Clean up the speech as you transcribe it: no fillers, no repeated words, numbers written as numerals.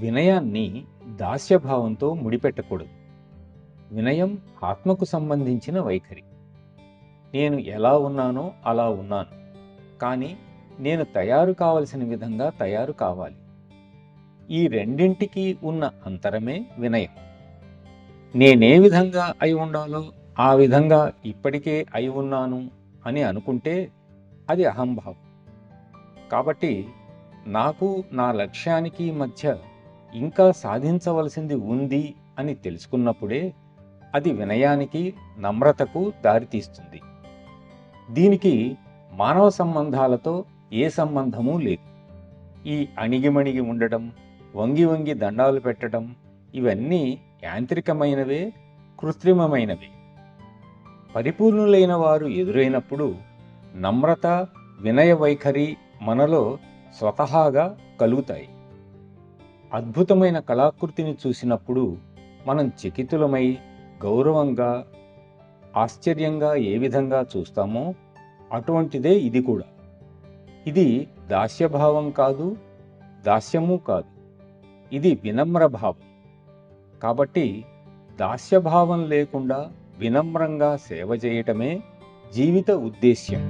వినయాన్ని దాస్యభావంతో ముడిపెట్టకూడదు. వినయం ఆత్మకు సంబంధించిన వైఖరి. నేను ఎలా ఉన్నానో అలా ఉన్నాను, కానీ నేను తయారు కావలసిన విధంగా తయారు కావాలి. ఈ రెండింటికి ఉన్న అంతరమే వినయం. నేనే విధంగా అయి ఉండాలో ఆ విధంగా ఇప్పటికే అయి ఉన్నాను అని అనుకుంటే అది అహంభావం. కాబట్టి నాకు నా లక్ష్యానికి మధ్య ఇంకా సాధించవలసింది ఉంది అని తెలుసుకున్నప్పుడే అది వినయానికి, నమ్రతకు దారితీస్తుంది. దీనికి మానవ సంబంధాలతో ఏ సంబంధమూ లేదు. ఈ అణిగిమణిగి ఉండడం, వంగి వంగి దండాలు పెట్టడం ఇవన్నీ యాంత్రికమైనవే, కృత్రిమమైనవే. పరిపూర్ణులైన వారు ఎదురైనప్పుడు నమ్రత, వినయ వైఖరి మనలో స్వతహాగా కలుగుతాయి. అద్భుతమైన కళాకృతిని చూసినప్పుడు మనం చకితులమై గౌరవంగా, ఆశ్చర్యంగా ఏ విధంగా చూస్తామో అటువంటిదే ఇది కూడా. ఇది దాస్యభావం కాదు, దాస్యము కాదు. ఇది వినమ్ర భావం. కాబట్టి దాస్యభావం లేకుండా వినమ్రంగా సేవ చేయటమే జీవిత ఉద్దేశ్యం.